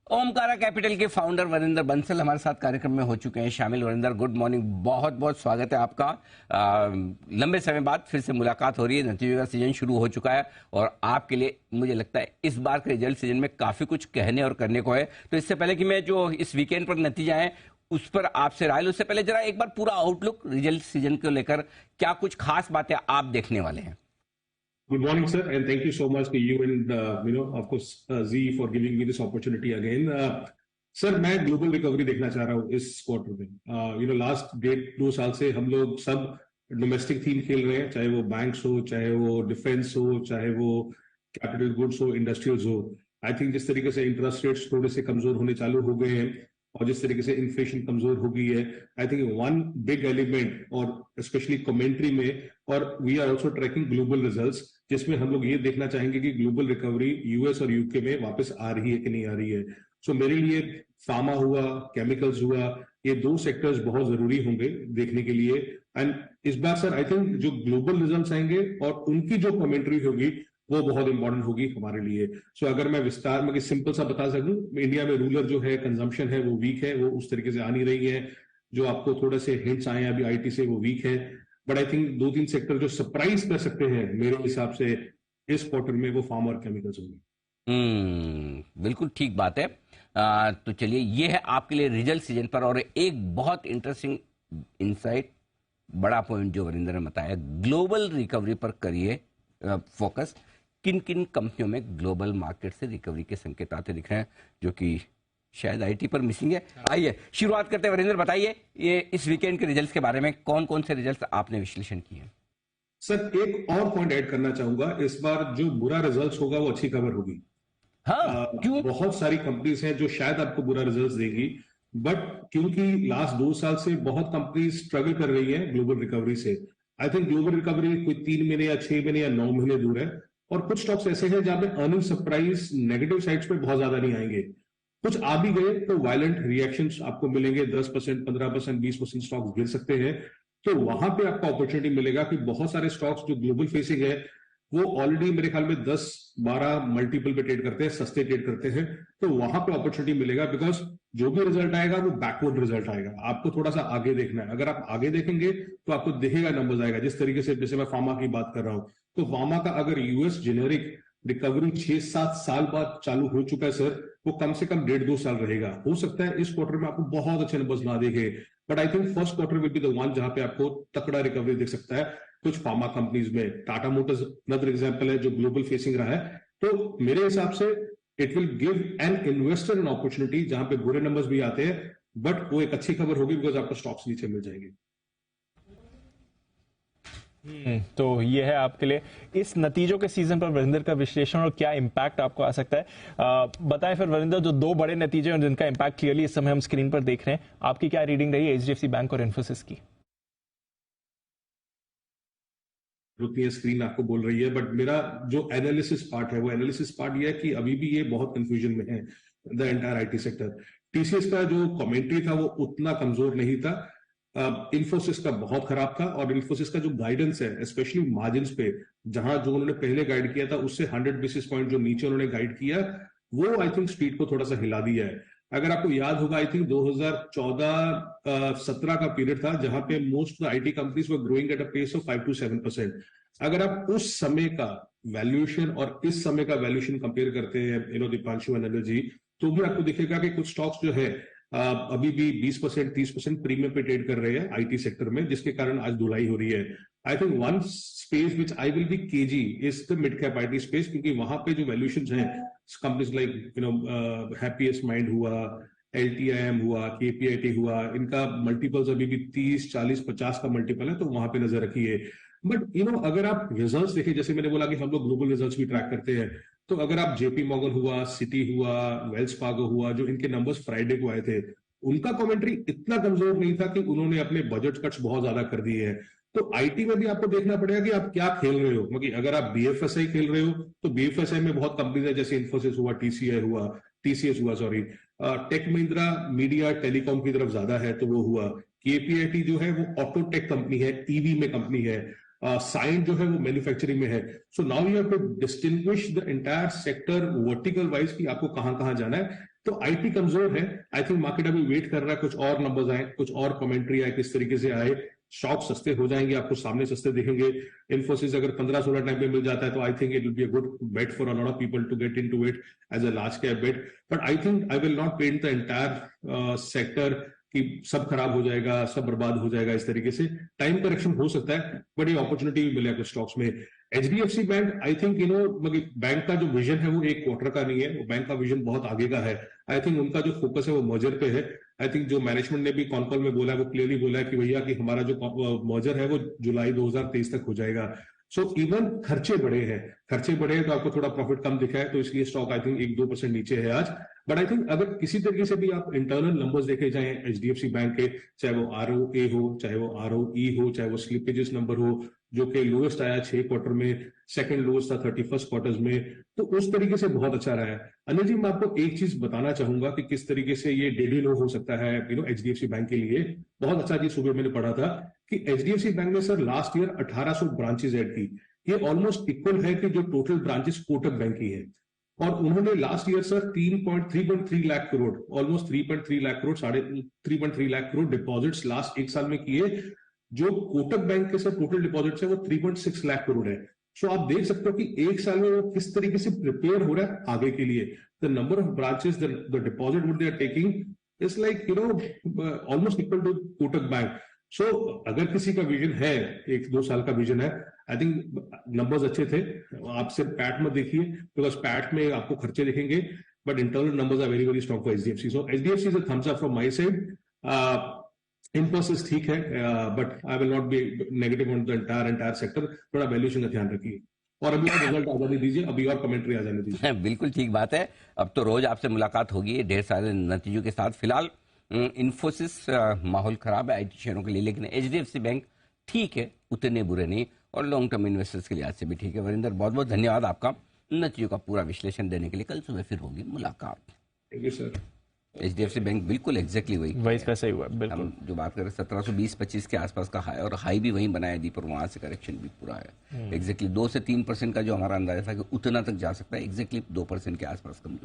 Omkara capital के founder Varinder Bansal हमारे साथ कार्यक्रम में हो चुके हैं शामिल। वरिंदर, गुड मॉर्निंग, बहुत बहुत स्वागत है आपका। लंबे समय बाद फिर से मुलाकात हो रही है, नतीजों का सीजन शुरू हो चुका है और आपके लिए मुझे लगता है इस बार के रिजल्ट सीजन में काफी कुछ कहने और करने को है। तो इससे पहले कि मैं जो इस वीकेंड पर नतीजा है उस पर आपसे राय लूं, उससे पहले जरा एक बार पूरा आउटलुक रिजल्ट सीजन को लेकर क्या कुछ खास बातें आप देखने वाले हैं? Good morning, sir, and thank you so much to you and of course, Z for giving me this opportunity again. Sir, मैं ग्लोबल रिकवरी देखना चाह रहा हूँ इस क्वार्टर में। लास्ट 1.5-2 साल से हम लोग सब डोमेस्टिक थीम खेल रहे हैं, चाहे वो बैंक्स हो, चाहे वो डिफेंस हो, चाहे वो कैपिटल गुड्स हो, इंडस्ट्रियल्स हो। आई थिंक जिस तरीके से इंटरेस्ट रेट्स थोड़े से कमजोर होने चालू हो गए हैं और जिस तरीके से इन्फ्लेशन कमजोर हो गई है, I think one big element और स्पेशली कमेंट्री में, और we are also tracking global results, जिसमें हम लोग ये देखना चाहेंगे कि ग्लोबल रिकवरी यूएस और यूके में वापस आ रही है कि नहीं आ रही है। सो मेरे लिए फार्मा हुआ, केमिकल्स हुआ, ये 2 सेक्टर्स बहुत जरूरी होंगे देखने के लिए। एंड इस बार सर आई थिंक जो ग्लोबल रिजल्ट्स आएंगे और उनकी जो कमेंट्री होगी वो बहुत इंपॉर्टेंट होगी हमारे लिए। सो अगर मैं विस्तार में सिंपल सा बता सकूं, इंडिया में रूरल जो है कंजम्पशन है वो वीक है, वो उस तरीके से आ नहीं रही है। जो आपको थोड़े से हिंट्स आए हैं अभी आईटी से, वो वीक है। बट आई थिंक 2-3 सेक्टर जो सरप्राइज कर सकते हैं मेरे हिसाब से इस क्वार्टर में, वो फार्मा और केमिकल्स होंगे। बिल्कुल ठीक बात है। तो चलिए, ये है आपके लिए रिजल्ट सीजन पर। और एक बहुत इंटरेस्टिंग इंसाइट, बड़ा पॉइंट जो वरिंदर ने बताया, ग्लोबल रिकवरी पर करिए फोकस। किन किन कंपनियों में ग्लोबल मार्केट से रिकवरी के संकेत आते दिख रहे हैं, जो कि शायद आईटी पर मिसिंग है। आइए शुरुआत करते हैं। वरिंदर, बताइए ये इस वीकेंड के रिजल्ट्स के बारे में, कौन कौन से रिजल्ट्स आपने विश्लेषण किए? सर, एक और पॉइंट ऐड करना चाहूंगा, इस बार जो बुरा रिजल्ट्स होगा वो अच्छी खबर होगी। हाँ, क्यों? बहुत सारी कंपनीज हैं जो शायद आपको बुरा रिजल्ट्स देंगी, बट क्योंकि लास्ट 2 साल से बहुत कंपनीज स्ट्रगल कर रही हैं ग्लोबल रिकवरी से। आई थिंक ग्लोबल रिकवरी कोई 3 महीने या 6 महीने या 9 महीने दूर है, और कुछ स्टॉक्स ऐसे हैं जहां पे अर्निंग सरप्राइज नेगेटिव साइड्स पे बहुत ज्यादा नहीं आएंगे। कुछ आ भी गए तो वायलेंट रिएक्शंस आपको मिलेंगे, 10%, 15%, 20% स्टॉक्स गिर सकते हैं। तो वहां पे आपको अपॉर्चुनिटी मिलेगा कि बहुत सारे स्टॉक्स जो ग्लोबल फेसिंग है वो ऑलरेडी मेरे ख्याल में 10-12 मल्टीपल पे ट्रेड करते हैं, सस्ते ट्रेड करते हैं। तो वहां पे अपॉर्चुनिटी मिलेगा, बिकॉज जो भी रिजल्ट आएगा वो बैकवर्ड रिजल्ट आएगा। आपको थोड़ा सा आगे देखना है। अगर आप आगे देखेंगे तो आपको दिखेगा नंबर्स आएगा। जिस तरीके से जैसे मैं फार्मा की बात कर रहा हूं, तो फार्मा का अगर यूएस जेनेरिक रिकवरी 6-7 साल बाद चालू हो चुका है सर, वो कम से कम 1.5-2 साल रहेगा। हो सकता है इस क्वार्टर में आपको बहुत अच्छे नंबर्स ना देखे, but I think first quarter will be the one जहां पे आपको तकड़ा रिकवरी दिख सकता है कुछ फार्मा कंपनीज में। टाटा मोटर्स अनदर एग्जांपल है जो ग्लोबल फेसिंग रहा है। तो मेरे हिसाब से it will give an investor an opportunity जहां पे बुरे नंबर्स भी आते हैं, बट वो एक अच्छी खबर होगी बिकॉज आपको स्टॉक्स नीचे मिल जाएंगे। तो ये है आपके लिए इस नतीजों के सीजन पर वरिंदर का विश्लेषण और क्या इंपैक्ट आपको आ सकता है। बताएं फिर वरिंदर, जो 2 बड़े नतीजे हैं जिनका इंपैक्ट क्लियरली इस समय हम स्क्रीन पर देख रहे हैं, आपकी क्या रीडिंग रही है एचडीएफसी बैंक और इन्फोसिस की? रुकती स्क्रीन आपको बोल रही है, बट मेरा जो एनालिसिस पार्ट है वो एनालिसिस पार्ट ये है कि अभी भी ये बहुत कंफ्यूजन में है the entire IT sector. TCS का जो कमेंट्री था वो उतना कमजोर नहीं था, इन्फोसिस का बहुत खराब था, और इन्फोसिस का जो गाइडेंस है स्पेशली मार्जिन पे, जहां जो उन्होंने पहले गाइड किया था उससे 100 बेसिस पॉइंट जो नीचे उन्होंने गाइड किया, वो आई थिंक स्ट्रीट को थोड़ा सा हिला दिया है। अगर आपको याद होगा, आई थिंक 2014-17 का पीरियड था जहां पे most IT companies were growing at a pace of 5-7%। अगर आप उस समय का वैल्यूएशन और इस समय का वैल्यूएशन कंपेयर करते हैं दीपांशु एनर्जी, तो भी आपको दिखेगा कि कुछ स्टॉक्स जो है अभी भी 20%, 30% प्रीमियम पे ट्रेड कर रहे हैं आईटी सेक्टर में, जिसके कारण आज धुलाई हो रही है। I think one space which I will be KG is the mid cap IT space, क्योंकि वहां पे जो वैल्यूएशंस हैं कंपनीज लाइक हैप्पीएस्ट माइंड हुआ, एलटीआईएम हुआ, केपीआईटी हुआ, इनका मल्टीपल्स अभी भी 30, 40, 50 का मल्टीपल है, तो वहां पे नजर रखिए। बट अगर आप रिजल्ट्स देखें, जैसे मैंने बोला कि हम लोग ग्लोबल रिजल्ट्स भी ट्रैक करते हैं, तो अगर आप जेपी मॉर्गन हुआ, सिटी हुआ, वेल्स फार्गो हुआ, जो इनके नंबर्स फ्राइडे को आए थे, उनका कमेंट्री इतना कमजोर नहीं था कि उन्होंने अपने बजट कट्स बहुत ज्यादा कर दिए हैं। तो आईटी में भी आपको देखना पड़ेगा कि आप क्या खेल रहे हो। मतलब अगर आप बीएफएसआई खेल रहे हो तो बीएफएसआई में बहुत कंपनीज है, जैसे इन्फोसिस हुआ, टीसीएस हुआ, sorry, Tech Mahindra media telecom की तरफ ज्यादा है तो वो हुआ। केपीआईटी जो है वो ऑटोटेक कंपनी है, ईवी में कंपनी है। साइन जो है वो मैन्युफैक्चरिंग में है. So now you have to distinguish the entire sector vertical wise कि आपको कहां कहां जाना है. तो आईटी कमजोर है. आई थिंक मार्केट अभी वेट कर रहा है कुछ और नंबर्स आए, कुछ और कमेंट्री आए, किस तरीके से आए. स्टॉक सस्ते हो जाएंगे, आपको सामने सस्ते दिखेंगे. इन्फोसिस अगर 15-16 टाइम पे मिल जाता है तो I think it will be a good bet for a lot of people to get into it as a large cap bet. But I think I will not paint the entire sector कि सब खराब हो जाएगा, सब बर्बाद हो जाएगा. इस तरीके से टाइम करेक्शन हो सकता है, बट ये अपॉर्चुनिटी भी मिलेगा कुछ स्टॉक्स में. HDFC bank, I think bank का जो विजन है वो एक क्वार्टर का नहीं है, वो बैंक का विजन बहुत आगे का है. आई थिंक उनका जो फोकस है वो मर्जर पे है. आई थिंक जो मैनेजमेंट ने भी कॉन्कॉल में बोला है वो क्लियरली बोला है कि भैया कि हमारा जो मर्जर है वो जुलाई 2023 तक हो जाएगा. सो इवन खर्चे बढ़े हैं तो आपको थोड़ा प्रॉफिट कम दिखा है, तो इसलिए स्टॉक आई थिंक 1-2% नीचे है आज. बट आई थिंक अगर किसी तरीके से भी आप इंटरनल नंबर्स देखे जाएं एचडीएफसी बैंक के, चाहे वो ROA हो, चाहे वो ROE हो, चाहे वो स्लिपेजेस नंबर हो, जो कि लोएस्ट आया 6 क्वार्टर में, सेकंड लोएस्ट था 31 क्वार्टर्स में, तो उस तरीके से बहुत अच्छा रहा है. अनिल जी, मैं आपको एक चीज बताना चाहूंगा कि किस तरीके से ये डेली लो हो सकता है एचडीएफसी बैंक के लिए. बहुत अच्छा चीज सुबह मैंने पढ़ा था कि एचडीएफसी बैंक ने sir last year 1800 branches add की. ये ऑलमोस्ट इक्वल है कि जो टोटल ब्रांचेस कोटक बैंक की है. और उन्होंने last year sir 3.3 lakh crore, almost 3.3 lakh crore, 3.3 lakh crore deposits last एक साल में किए. जो कोटक बैंक के सर टोटल डिपॉजिट्स है वो 3.6 लाख करोड़ है. सो आप देख सकते हो कि एक साल में वो किस तरीके से प्रिपेयर हो रहा है आगे के लिए. The number of branches, the deposit what they are taking is like almost equal to Kotak bank. So अगर किसी का विजन है, 1-2 साल का विजन है, आई थिंक नंबर्स अच्छे थे. आप सिर्फ पैट मत देखिए, बिकॉज पैट में आपको खर्चे दिखेंगे, but internal numbers are very very strong for HDFC. So HDFC is a thumbs up from my side. Infosys ठीक है, but I will not be negative on the entire sector. थोड़ा वैल्यूएशन का ध्यान रखिए. और अभी और रिजल्ट आ जाने दीजिए, अभी और कमेंट्री आ जाने दीजिए. बिल्कुल ठीक बात है. अब तो रोज आपसे मुलाकात होगी ढेर सारे नतीजों के साथ. फिलहाल इन्फोसिस माहौल खराब है आईटी शेयरों के लिए, लेकिन एचडीएफसी बैंक ठीक है, उतने बुरे नहीं, और लॉन्ग टर्म इन्वेस्टर्स के लिहाज से भी ठीक है. वरिंदर, बहुत बहुत धन्यवाद आपका नतीजों का पूरा विश्लेषण देने के लिए. कल सुबह फिर होगी मुलाकात. Thank you sir. HDFC bank बिल्कुल एग्जैक्टली वही वैसा ही हुआ. बिल्कुल हम जो बात करें 1720-25 के आसपास का हाई, और हाई भी वहीं बनाया दीप, और वहां से करेक्शन भी पूरा है. एग्जैक्टली 2 से 3% का जो हमारा अंदाजा था कि उतना तक जा सकता है, एग्जैक्टली 2% के आसपास कमजोर.